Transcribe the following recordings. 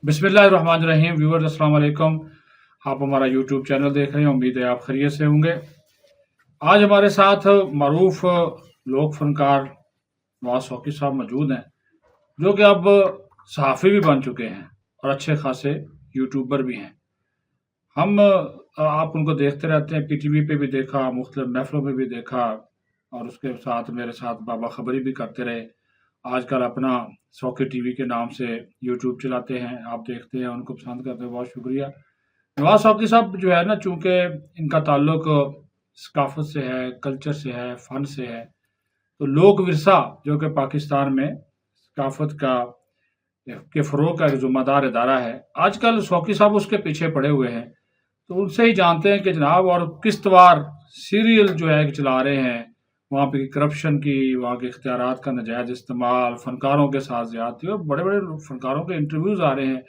बिस्मिल्लाहिर्रहमानिर्रहीम। व्यूअर्स अस्सलाम वालेकुम। आप हमारा यूट्यूब चैनल देख रहे हैं, उम्मीद है आप खैरियत से होंगे। आज हमारे साथ मरूफ लोक फनकार नवाज शौकी साहब मौजूद हैं, जो कि अब सहाफ़ी भी बन चुके हैं और अच्छे खासे यूट्यूबर भी हैं। हम आप उनको देखते रहते हैं, पीटीवी पे भी देखा, मुख्तलिफ महफ़िलों में भी देखा, और उसके साथ मेरे साथ बाबा खबरी भी करते रहे। आजकल अपना शौकी टीवी के नाम से यूट्यूब चलाते हैं, आप देखते हैं, उनको पसंद करते हैं, बहुत शुक्रिया। नवाज शौकी साहब जो है ना, चूँकि इनका ताल्लुक सकाफ़त से है, कल्चर से है, फ़न से है, तो लोक विरसा जो कि पाकिस्तान में सकाफ़त का के फ़रोग़ का एक ज़िम्मेदार इदारा है, आजकल शौकी साहब उसके पीछे पड़े हुए हैं। तो उनसे ही जानते हैं कि जनाब, और किस्तवार सीरियल जो है कि चला रहे हैं, वहाँ पे करप्शन की, वहाँ के इख्तियारात का नाजायज़ इस्तेमाल, फ़नकारों के साथ ज़्यादती, और बड़े-बड़े फ़नकारों के इंटरव्यूज़ आ रहे हैं।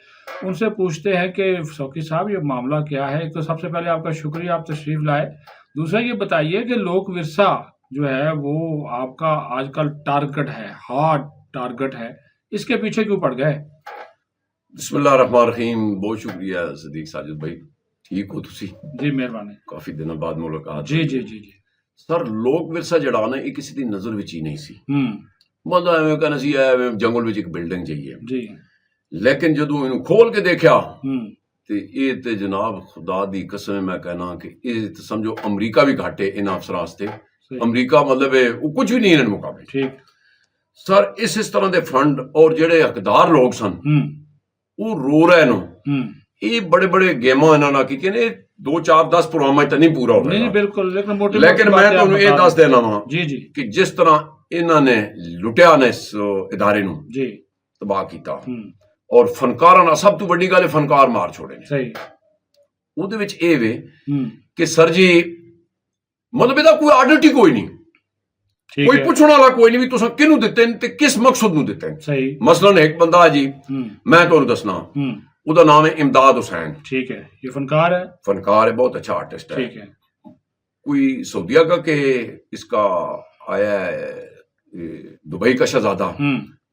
उनसे पूछते हैं कि शौकी साहब, ये मामला क्या है? एक तो सबसे पहले आपका शुक्रिया, आप तशरीफ़ लाए। दूसरा ये बताइए कि लोक विरसा जो है वो आपका आजकल टारगेट है, हॉट टारगेट है, इसके पीछे क्यों पड़ गए? बिस्मिल्लाहिर्रहमानिर्रहीम। बहुत शुक्रिया सदीक साजिद भाई। ठीक हो तुसी? जी, मेहरबानी। काफी दिनों बाद मुलाकात जी जी जी जी। सर, लोक विरसा जड़ा ना, ये किसी दी नजर विच ही नहीं सी। हम्म। मतलब एवें कहना सी एवें जंगल विच एक बिल्डिंग चाहिए, जी। लेकिन जदों इनू खोल के देखा हम्म। ते ये ते जनाब खुदा दी कसम मैं कहना कि ये ते समझो अमरीका भी घाटे इन अफसरां वास्ते। सही। अमरीका मतलब है वो कुछ भी नहीं इन्हें मुकाबले। ठीक। सर इस तरह के फंड और जेड़े हकदार लोग सन वो रो रहे नो। ये बड़े बड़े गेमा इन्होंने की ने 2 4 10 प्रोग्राम तो नहीं पूरा हो नहीं बिल्कुल, लेकिन मैं तुहानू ये दस देना वा जी जी कि जिस तरह इन्होंने लुटिया ने इस इदारे नू जी तबाह किया और फनकारां ना सब तो बड़ी गल फनकार मार छोड़े ने। सही। ਉਹਦੇ ਵਿੱਚ ਇਹ ਵੇ कि सर जी मतलब ਇਹਦਾ कोई आर्डर ही कोई नहीं, कोई पुछण वाला कोई नहीं भी तुसां किनू दित्ते ने ते किस मकसद नू दित्ते ने। सही। मसलन एक बंदा है जी, मैं तुहानू दसना, ਉਹਦਾ नाम है इमदाद हुसैन। ठीक है, ये फनकार है। फनकार है, बहुत अच्छा आर्टिस्ट है। ठीक है। कोई सऊदिया का के इसका आया है दुबई का शहजादा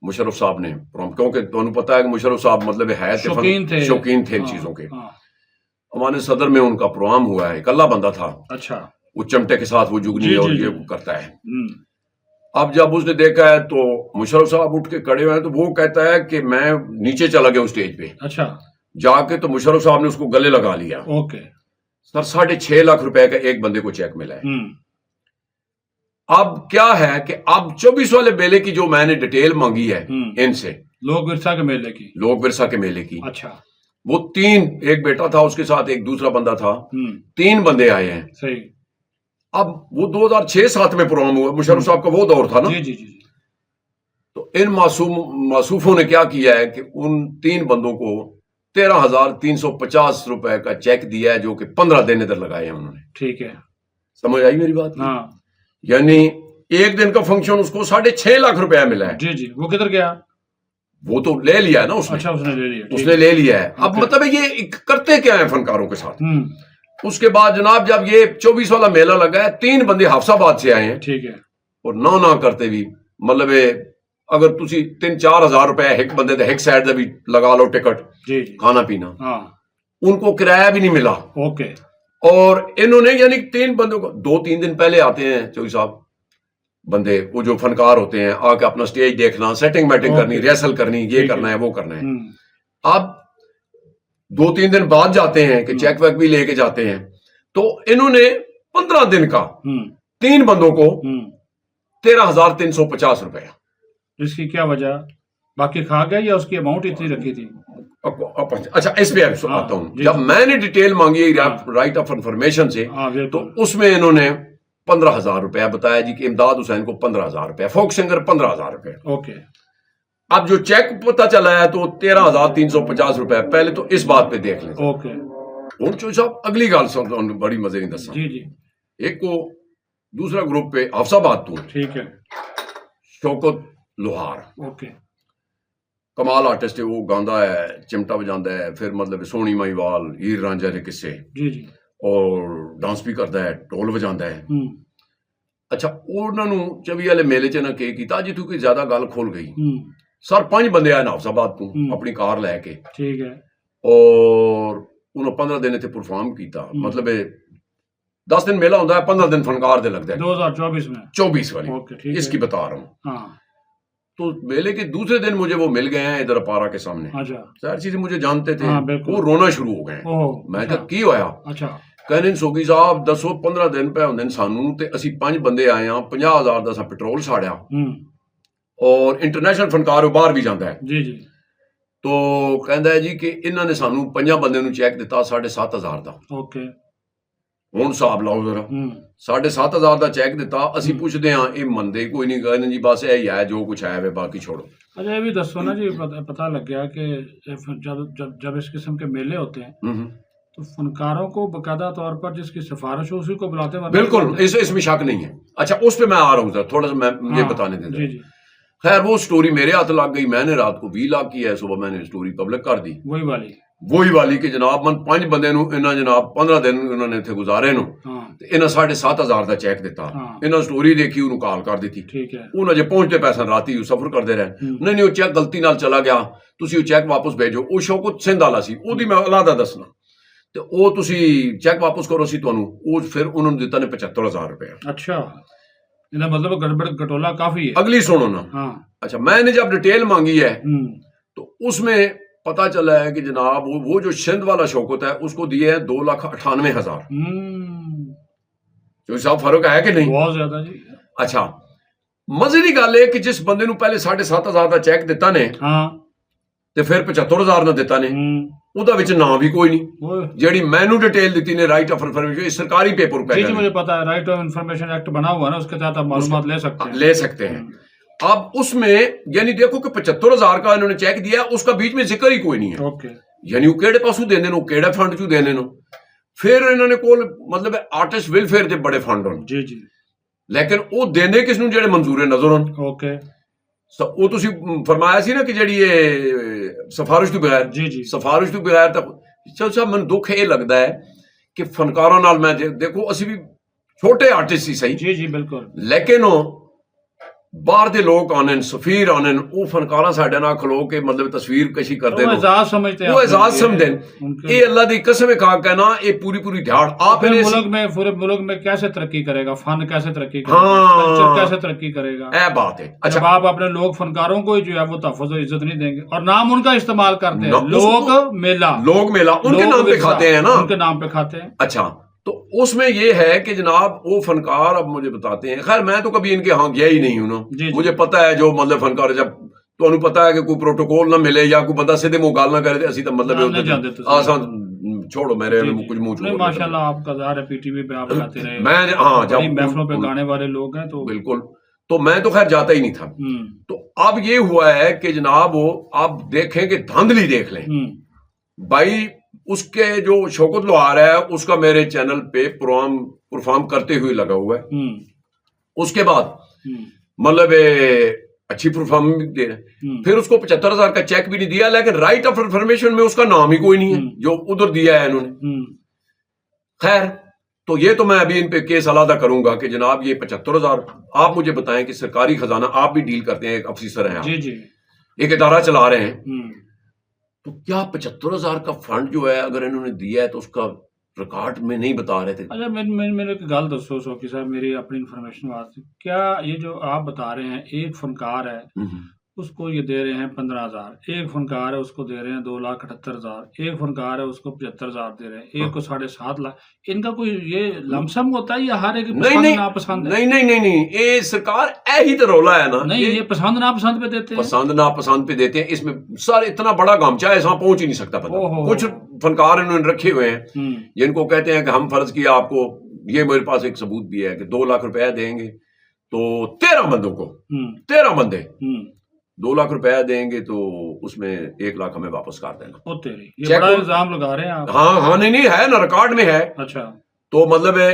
मुशर्रफ साहब ने, क्योंकि तुहानू पता है कि मुशर्रफ साहब मतलब है शौकीन थे इन चीजों के। हमारे सदर में उनका प्रोग्राम हुआ है, इकल्ला बंदा था। अच्छा। वो चमटे के साथ वो जुगनी और ये करता है। अब जब उसने देखा है तो मुशर्रफ साहब उठ के खड़े हुए हैं, तो वो कहता है कि मैं नीचे चला गया स्टेज पे। अच्छा। जाके तो मुशर्रफ साहब ने उसको गले लगा लिया। ओके। सर 6.5 लाख रुपए का एक बंदे को चेक मिला है। अब क्या है कि अब 24 वाले मेले की जो मैंने डिटेल मांगी है इनसे, लोक विरसा के मेले की। अच्छा। वो 3, एक बेटा था उसके साथ एक दूसरा बंदा था, 3 बंदे आए हैं। सही। अब वो 2006-7 में प्रोग्राम हुआ, मुशर्रफ साहब का वो दौर था ना। जी जी जी। तो इन मासूफों ने क्या किया है कि उन 3 बंदों को 13,350 रुपए का चेक दिया है, जो कि 15 दिन इधर लगाए हैं उन्होंने। ठीक है, समझ आई मेरी बात? हाँ। यानी एक दिन का फंक्शन उसको 6.5 लाख रुपया मिला है। जी जी। वो किधर गया? वो तो ले लिया है ना उसने। अच्छा, उसने ले लिया है। अब मतलब ये करते क्या है फनकारों के साथ। उसके बाद जनाब जब ये 24 वाला मेला लगा है, 3 बंदे हाफसाबाद से आए हैं। ठीक है। और ना करते भी मतलब अगर तुसी 3-4 हजार रुपए एक बंदे दे एक साइड भी लगा लो टिकट, जी खाना पीना, उनको किराया भी नहीं मिला। ओके। और इन्होंने यानी 3 बंदों को 2-3 दिन पहले आते हैं चौधरी साहब बंदे, वो जो फनकार होते हैं, आके अपना स्टेज देखना, सेटिंग मैटिंग करनी, रिहर्सल करनी, ये करना है वो करना है। अब 2-3 दिन बाद जाते हैं कि चेक वेक भी लेके जाते हैं, तो इन्होंने 15 दिन का 3 बंदों को 13,350 रुपया। इसकी क्या वजह? बाकी खा गया या उसकी अमाउंट इतनी रखी थी? अच्छा, इस पे आता हूं। जब मैंने डिटेल मांगी राइट ऑफ इंफॉर्मेशन से, तो उसमें इन्होंने 15,000 रुपया बताया जी कि इमदाद हुसैन को 15,000 रुपया, फोक सिंगर 15,000 रुपया। ओके। अब जो चेक पता चला है तो 13,350 रुपया। पहले तो इस बात पे देख लें। ओके। हूं चो साहब अगली गल सुन, बड़ी मजे नहीं दसा। जी जी। एक को दूसरा ग्रुप पे हफ्साबाद तू, ठीक है, शौकत लोहार। ओके। कमाल आर्टिस्ट है, वो गांदा है, चिमटा बजांदा है, फिर मतलब सोनी माहीवाल, हीर रांझा के किस्से, जी जी, और डांस भी करता है, ढोल बजांदा है। अच्छा, उन्होंने 24 वाले मेले च ना के किया जी, तू कोई ज्यादा गल खोल गई सर 5 बंदे आए नाफसाबाद तो अपनी कार लैके, ठीक है, और उन्होंने 15 दिन इतने परफॉर्म किया, मतलब 10 दिन मेला होता है, 15 दिन फनकार दे लगता है 2024 में, 24 वाली, ओके, इसकी बता रहा हूँ। हाँ, तो मेले के दूसरे दिन मुझे वो मिल गए हैं इधर अपारा के सामने, अच्छा, सारी चीजें मुझे जानते थे, हाँ, वो रोना शुरू हो गए। मैं कहा की होया, अच्छा, कहने सोगी साहब दसो 15 दिन पे होंगे सानू ते असी 5 बंदे आए हैं, 50,000 का पेट्रोल साड़िया, और इंटरनेशनल फनकार बाहर भी जाता है जी जी, तो कहता है जी कि इन्होंने सानू 5 बंदे चैक दिता 7,500 का, ओके, हुण हिसाब लाओ जरा, 7,500 का चैक दिता, असी पूछते हाँ ये मनते कोई नहीं, कहते जी बस यही है जो कुछ है वे बाकी छोड़ो। अच्छा ये भी दसो ना जी, पता लग गया कि जब इस किस्म के मेले होते हैं तो फनकारों को बकायदा तौर पर जिसकी सिफारिश हो उसी को बुलाते हैं, बिल्कुल, इसमें शक नहीं है। अच्छा उस पर मैं आ रहा हूँ, थोड़ा सा मैं ये बताने दें। खैर वो स्टोरी मेरे हाथ लग गई, मैंने रात को 20 लाख की है, सुबह मैंने स्टोरी पब्लिक कर दी, वही वाली कि जनाब मन 5 बंदे इन्होंने जनाब 15 दिन उन्होंने इतने गुजारे नो, इन्हें 7,500 का चैक दिता, इन्हें स्टोरी देखी, उन्होंने कॉल कर दी थी, उन्हें जे पहुंचते पैसा राती सफर करते रहे, नहीं वो चैक गलती नाल चला गया, तुसी वो चैक वापस भेजो, वो शौकत सिंध वाला सी, ओदी मैं अलहदा दसना, तो वो तुसी चैक वापस करो सी तुहानू, वो फिर उन्होंने दिता ने 75,000 रुपया। अच्छा, इनका मतलब गड़बड़ घटोला काफी है। अगली सुनो ना, अच्छा मैंने जब डिटेल मांगी है तो उसमें पता चला है कि जनाब वो जो सिंध वाला शौकत है उसको दिए है 2,98,000। जो साहब फर्क है कि नहीं? बहुत ज्यादा जी। अच्छा मजे की गल है कि जिस बंदे नूं पहले 7,500 का चैक दिता ने, ते फिर 75,000 ना दिता ने, ਉਹਦਾ ਵਿੱਚ ਨਾਂ ਵੀ ਕੋਈ ਨਹੀਂ, ਜਿਹੜੀ ਮੈਨੂੰ डिटेल दी ने राइट ऑफ इन्फॉर्मेशन सरकारी पेपर पे, जी मुझे पता है राइट ऑफ इन्फॉर्मेशन एक्ट बना हुआ है ना, उसके तहत आप मालूमात ले सकते हैं। अब उसमें यानी देखो कि 75,000 का इन्होंने चेक दिया, उसका बीच में जिक्र ही कोई नहीं है, ओके, यानी वो केड़े पासों देने नो, केड़े फंड चू देने नो, फिर इन्होंने कोल मतलब आर्टिस्ट वेलफेयर के बड़े फंड होने, जी जी, लेकिन वो देने किस नू, जेड़े मंजूर नजर होन, ओके, वो तुसी फरमाया सी ना कि जेड़ी ये सिफारिश तो बगैर, जी जी, सिफारिश तो बगैर, चल साहब मैं दुख ये लगता है कि फनकारों नाल मैं देखो असी भी छोटे आर्टिस्ट ही सही, जी जी बिल्कुल, लेकिन बाहर दे लोग आने, सफीर आने, वो फनकारा साडे नाल खलो के मतलब तस्वीर कशी करते हैं, एजाज समझते हैं, वो एजाज समझते हैं, ये अल्लाह दी कसम खा के ना ये पूरी पूरी ध्याड़ आप पूरे मुल्क में कैसे तरक्की करेगा, फन कैसे तरक्की करेगा, कल्चर कैसे तरक्की करेगा, ये बात है। अच्छा आप अपने लोग फनकारों को जो है वो तहफ़्फ़ुज़ और इज्जत नहीं देंगे और नाम उनका इस्तेमाल करते हैं, लोग मेला उनके नाम पे खाते हैं ना, उनके नाम पे खाते हैं। अच्छा तो उसमें ये है कि जनाब वो फनकार अब मुझे बताते हैं, खैर मैं तो कभी इनके यहाँ गया ही नहीं हूं ना, मुझे पता है जो मतलब फनकार जब तो पता है कि कोई प्रोटोकॉल ना मिले या कोई बंदा सीधे मुंह गाल ना करे, असी तो मतलब आसान छोड़ो मेरे कुछ मुंह माशाल्लाह आपका ज़ाहिर है पीटीवी पे आप गाते रहे, मैं हाँ जब महफिलों पे गाने वाले लोग हैं तो बिल्कुल, तो मैं तो खैर जाता ही नहीं था। तो अब ये हुआ है कि जनाब वो आप देखें कि धांधली देख लें भाई, उसके जो शौकत लोहार है उसका मेरे चैनल पे परफॉर्म करते हुए लगा हुआ है, उसके बाद मतलब अच्छी परफॉर्म भी दे रहे, फिर उसको 75,000 का चेक भी नहीं दिया, लेकिन राइट ऑफ इन्फॉर्मेशन में उसका नाम ही कोई नहीं है जो उधर दिया है इन्होंने। खैर तो ये तो मैं अभी इन पे केस अलहदा करूंगा कि जनाब ये 75,000, आप मुझे बताएं कि सरकारी खजाना आप भी डील करते हैं, एक अफसर हैं, जी जी, एक इदारा चला रहे हैं, तो क्या 75,000 का फंड जो है अगर इन्होंने दिया है तो उसका रिकॉर्ड में नहीं बता रहे थे? अच्छा मैंने एक गल दसो सौकी साहब, मेरी अपनी इन्फॉर्मेशन वास्ते, क्या ये जो आप बता रहे हैं एक फनकार है उसको ये दे रहे हैं 15,000, एक फनकार है उसको दे रहे हैं 2,78,000, एक फनकार है उसको 75,000 दे रहे हैं, एक को 7.5 लाख, इनका कोई ये लमसम होता है या हर एक पसंद नापसंद है? नहीं ये सरकार ऐही तो रौला है ना, नहीं ये पसंद नापसंद पे देते हैं, पसंद नापसंद पे देते हैं, इसमें सर इतना बड़ा गामचा है पहुंच ही नहीं सकता पता। कुछ फनकार इन्होंने रखे हुए हैं जिनको कहते हैं कि हम फर्ज किया आपको, ये मेरे पास एक सबूत भी है कि 2 लाख रुपया देंगे तो 13 बंदों को, 13 बंदे 2 लाख रुपया देंगे तो उसमें 1 लाख हमें वापस कर देना। ये बड़ा इल्जाम लगा रहे हैं आप। हाँ नहीं है ना, रिकॉर्ड में है। अच्छा तो मतलब है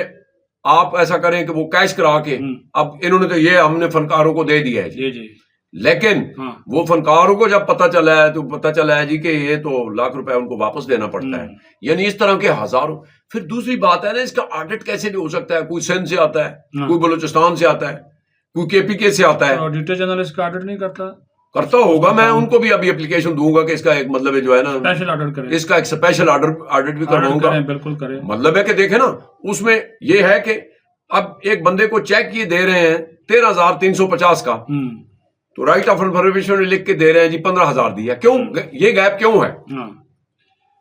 आप ऐसा करें कि वो कैश करा के, अब इन्होंने तो ये हमने फनकारों को दे दिया है जी, लेकिन वो फनकारों को जब पता चला है तो पता चला है जी कि ये तो लाख रुपया उनको वापस देना पड़ता है, यानी इस तरह के हजारों। फिर दूसरी बात है ना, इसका ऑडिट कैसे भी हो सकता है, कोई सिंध से आता है, कोई बलूचिस्तान से आता है, कोई केपीके से आता है, ऑडिटर जनरल इसका ऑडिट नहीं करता, करता होगा, मैं उनको भी अभी एप्लीकेशन दूंगा कि इसका एक मतलब है जो है ना स्पेशल ऑर्डर करें, इसका एक स्पेशल ऑर्डर भी करवाऊंगा। बिल्कुल करें। मतलब है कि देखे ना, उसमें ये है कि अब एक बंदे को चेक ये दे रहे हैं 13,350 का, तो राइट ऑफ इन्फॉर्मेशन लिख के दे रहे हैं जी 15,000 दिया। क्यों ये गैप क्यों है?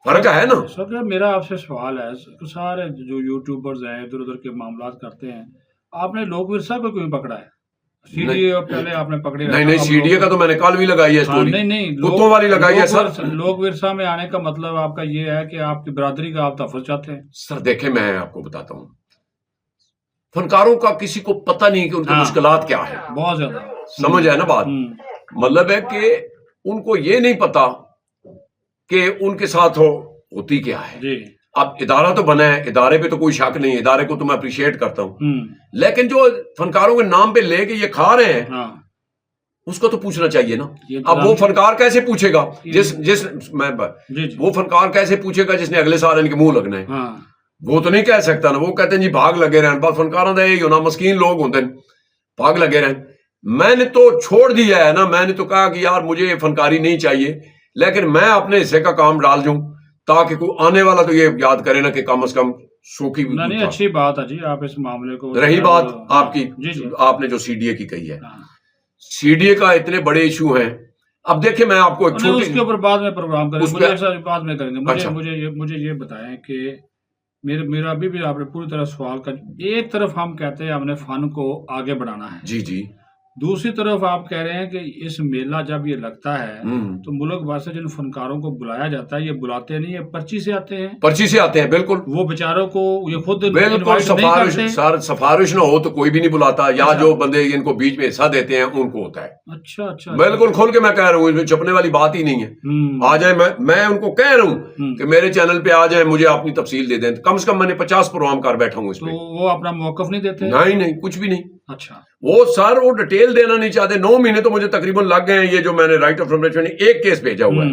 फर्क है ना सर। मेरा आपसे सवाल है, सारे जो यूट्यूबर्स हैं इधर उधर के मामला करते हैं, आपने लोकवीर साहब को क्यों पकड़ा है? सीडीए पहले आपने पकड़ी? नहीं, सीडीए का तो मैंने कल भी लगाई है स्टोरी। नहीं, कुत्तों वाली लगाई है सर। लोकविरसा में आने का मतलब आपका ये है कि आपकी बिरादरी का आप तहफ़्फ़ुज़ चाहते हैं? सर देखे, मैं आपको बताता हूँ, फनकारों का किसी को पता नहीं कि उनकी मुश्किलात क्या है। बहुत ज्यादा समझ है ना बात? मतलब है कि उनको ये नहीं पता कि उनके साथ होती क्या है जी। अब इदारा तो बना है, इदारे पे तो कोई शक नहीं, इदारे को तो मैं अप्रिशिएट करता हूँ, लेकिन जो फनकारों के नाम पे लेके ये खा रहे हैं, उसको तो पूछना चाहिए ना। अब वो फनकार कैसे पूछेगा वो फनकार कैसे पूछेगा जिसने अगले साल इनके मुंह लगना है? वो तो नहीं कह सकता ना। वो कहते हैं जी भाग लगे रहन, बस फनकारों का यही होना, मस्कीन लोग होते हैं, भाग लगे रहन। मैंने तो छोड़ दिया है ना, मैंने तो कहा कि यार मुझे फनकारी नहीं चाहिए, लेकिन मैं अपने हिस्से का काम डाल दूं ताकि कोई आने वाला तो ये याद करे ना कि कम से कम सूखी। नहीं, अच्छी बात है जी, आप इस मामले को। रही बात आपकी जी, आपने जो सीडीए की कही है, सीडीए का इतने बड़े इशू हैं। अब देखिए मैं आपको एक छोटी, उसके ऊपर बाद में प्रोग्राम करेंगे, मुझे बाद में करेंगे। मुझे ये बताएं कि मेरा अभी भी आपने पूरी तरह सवाल का, एक तरफ हम कहते हैं हमने फन को आगे बढ़ाना है जी जी, दूसरी तरफ आप कह रहे हैं कि इस मेला जब ये लगता है तो मुल्क भर से जिन फनकारों को बुलाया जाता है, ये बुलाते नहीं है, पर्ची से आते हैं। पर्ची से आते हैं, बिल्कुल। वो बेचारों को ये खुद बिल्कुल सिफारिश ना हो तो कोई भी नहीं बुलाता, या जो बंदे इनको बीच में हिस्सा देते हैं उनको होता है। अच्छा, बिल्कुल खोल के मैं कह रहा हूँ, इसमें छुपने वाली बात ही नहीं है। आ जाए, मैं उनको कह रहा हूँ कि मेरे चैनल पे आ जाए, मुझे अपनी तफसील दे दें। कम से कम मैंने 50 प्रोग्राम कर बैठा हूँ इसमें। वो अपना मौकफ नहीं देते? नहीं, कुछ भी नहीं। अच्छा, वो सर वो डिटेल देना नहीं चाहते। 9 महीने तो मुझे तकरीबन लग गए हैं। ये जो मैंने राइट ऑफ इन्फॉर्मेशन एक केस भेजा हुआ है,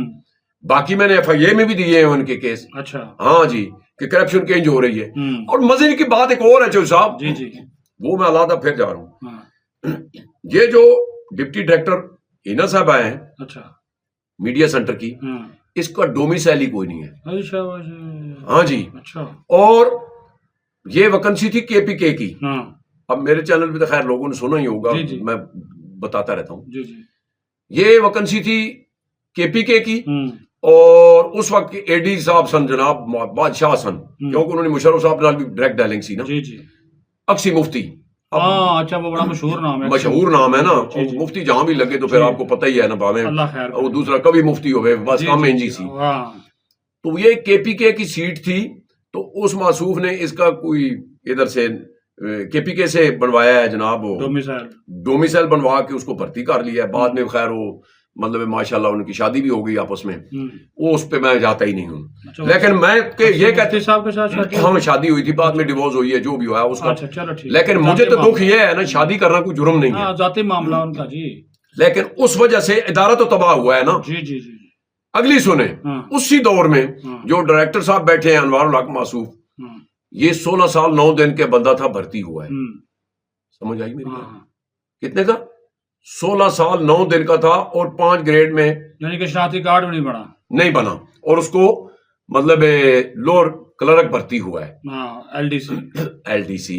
बाकी मैंने FIA में भी दिए हैं उनके केस। अच्छा, हाँ जी, कि करप्शन केंज हो रही है। और मजे की बात एक और है चौधरी साहब जी, वो मैं अलादा फिर जा रहा हूँ। ये जो डिप्टी डायरेक्टर हिना साहब आए हैं, अच्छा, मीडिया सेंटर की, इसका डोमिसाइल ही कोई नहीं है। अच्छा, हाँ जी, अच्छा। और ये वैकेंसी थी KPK की। अब मेरे चैनल पे तो खैर लोगों ने सुना ही होगा, मैं बताता रहता हूँ। ये वैकेंसी थी KPK की, और उस वक्त के AD साहब सन, जनाब बादशाह सन, क्योंकि उन्होंने मुशर्रफ साहब नाल भी डायरेक्ट डायलिंग सी ना, अक्सी मुफ्ती। अच्छा, वो बड़ा मशहूर नाम है, मशहूर नाम है ना। मुफ्ती जहां भी लगे तो फिर आपको पता ही है ना, भावे वो दूसरा कभी मुफ्ती हो गए, बस काम इंजी सी। तो ये KPK की सीट थी, तो उस मासूफ ने इसका कोई इधर से KPK से बनवाया है जनाब, वो डोमिसाइल बनवा के उसको भर्ती कर लिया है। बाद में खैर वो मतलब माशाल्लाह उनकी शादी भी हो गई आपस में। वो उस पे मैं जाता ही नहीं हूँ। अच्छा, लेकिन मैं ये कहते साहब के साथ हाँ शादी हुई थी, बाद में डिवोर्स हुई है, जो भी हुआ उसका। अच्छा, चलो ठीक। लेकिन मुझे तो दुख ये है ना, शादी करना कोई जुर्म नहीं है, जाती मामला उनका जी। लेकिन उस वजह से इदारा तो तबाह हुआ है ना जी जी जी। अगली सुने, उसी दौर में जो डायरेक्टर साहब बैठे हैं अनवारुल हक मासूफ, ये 16 साल 9 दिन के बंदा था, भर्ती हुआ है। समझ आई मेरी बात? कितने का? 16 साल 9 दिन का था, और 5 ग्रेड में, यानी कि शनाख्ती कार्ड भी नहीं बना, और उसको मतलब लोअर क्लर्क भर्ती हुआ है, LDC।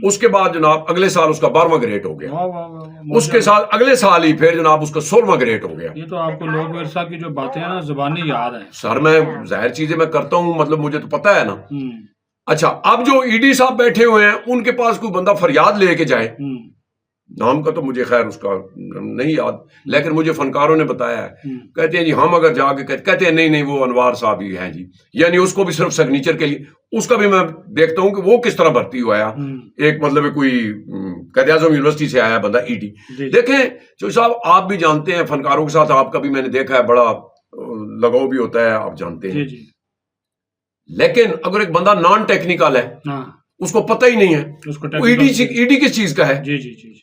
उसके बाद जनाब अगले साल उसका 12वां ग्रेड हो गया। उसके साल अगले साल ही फिर जनाब उसका 16वां ग्रेड हो गया। ये तो आपको लोग विरसा की जो बातें हैं ना जुबानी याद है सर। मैं जाहिर चीजें मैं करता हूँ, मतलब मुझे तो पता है ना। अच्छा, अब जो ED साहब बैठे हुए हैं, उनके पास कोई बंदा फरियाद लेके जाए, नाम का तो मुझे खैर उसका नहीं याद, लेकिन मुझे फनकारों ने बताया है, कहते हैं जी हम अगर जाके कहते हैं नहीं वो अनवार साहब ही हैं जी, यानी उसको भी सिर्फ सिग्नेचर के लिए, उसका भी मैं देखता हूं कि वो किस तरह भर्ती हुआ है। एक मतलब कोई कायद-ए-आज़म यूनिवर्सिटी से आया बंदा ED। देखें जो साहब, आप भी जानते हैं फनकारों के साथ आपका भी मैंने देखा है, बड़ा लगाव भी होता है, आप जानते हैं। लेकिन अगर एक बंदा नॉन टेक्निकल है, उसको पता ही नहीं है उसको ED किस चीज का है, जी जी जी,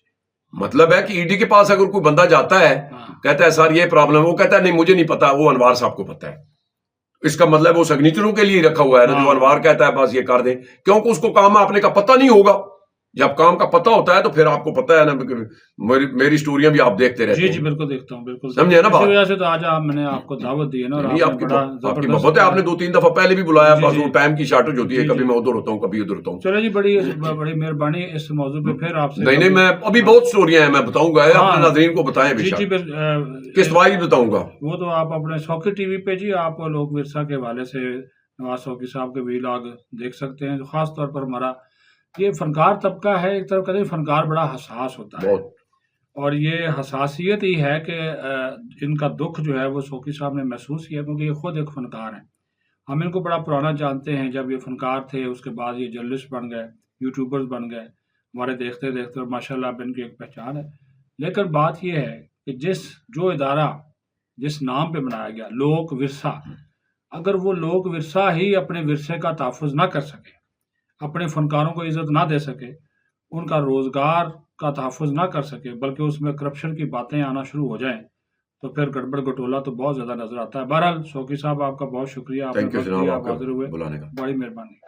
मतलब है कि ED के पास अगर कोई बंदा जाता है, कहता है सर ये प्रॉब्लम है, वो कहता है नहीं मुझे नहीं पता, वो अनवार साहब को पता है। इसका मतलब वो सिग्नेचरों के लिए रखा हुआ है ना, जो अनवार कहता है बस ये कर दे, क्योंकि उसको काम आपने का पता नहीं होगा, जब काम का पता होता है तो फिर आपको पता है ना कि मेरी स्टोरियां भी आप देखते रहते जी हैं। जी बिल्कुल देखता हूँ, बिल्कुल समझे ना बात? इसी वजह से तो आज मैंने आपको दावत दी है ना, और नहीं, आपने आपकी बड़ा आपकी जबरदस्त बहुत है, आपने 2-3 दफा पहले भी बुलाया, जी बस जी वो टाइम की शॉर्टेज होती है, जी कभी जी मैं उधर होता हूँ, कभी उधर होता हूँ। चलो जी, बड़ी मेहरबानी इस मौजू पे फिर आपसे नहीं नहीं, कभी मैं अभी बहुत स्टोरियां हैं, मैं बताऊंगा, अपने हाँ नाज़रीन को बताएं जी जी बेशक, किस्तवाई बताऊंगा। वो तो आप अपने शौकी टीवी पे जी आप लोक विरसा के हवाले से नवाज शौकी साहब के वीलॉग देख सकते हैं। जो खास तौर पर हमारा ये फनकार तबका है, एक तरफ कहते हैं फनकार बड़ा हसास होता है, बहुत और ये हसासियत ही है कि इनका दुख जो है वो शौकी साहब ने महसूस किया, क्योंकि ये खुद एक फनकार हैं। हम इनको बड़ा पुराना जानते हैं, जब ये फनकार थे उसके बाद ये जर्नलिस्ट बन गए, यूट्यूबर्स बन गए, हमारे देखते देखते और माशाल्लाह अब इनकी एक पहचान है। लेकिन बात ये है कि जो इदारा जिस नाम पे बनाया गया लोक विरसा, अगर वो लोक विरसा ही अपने विरसे का तहफ़्फ़ुज़ ना कर सके, अपने फनकारों को इज़्ज़त ना दे सके, उनका रोज़गार का तहफ़्फ़ुज़ ना कर सके, बल्कि उसमें करप्शन की बातें आना शुरू हो जाएँ, तो फिर गड़बड़ गटोला तो बहुत ज़्यादा नज़र आता है। बहरहाल शौकी साहब, आपका बहुत शुक्रिया, आपने थैंक यू वक़्त जनाब, दिया, आप आपका हाज़िर हुए, बुलाने का। बड़ी मेहरबानी।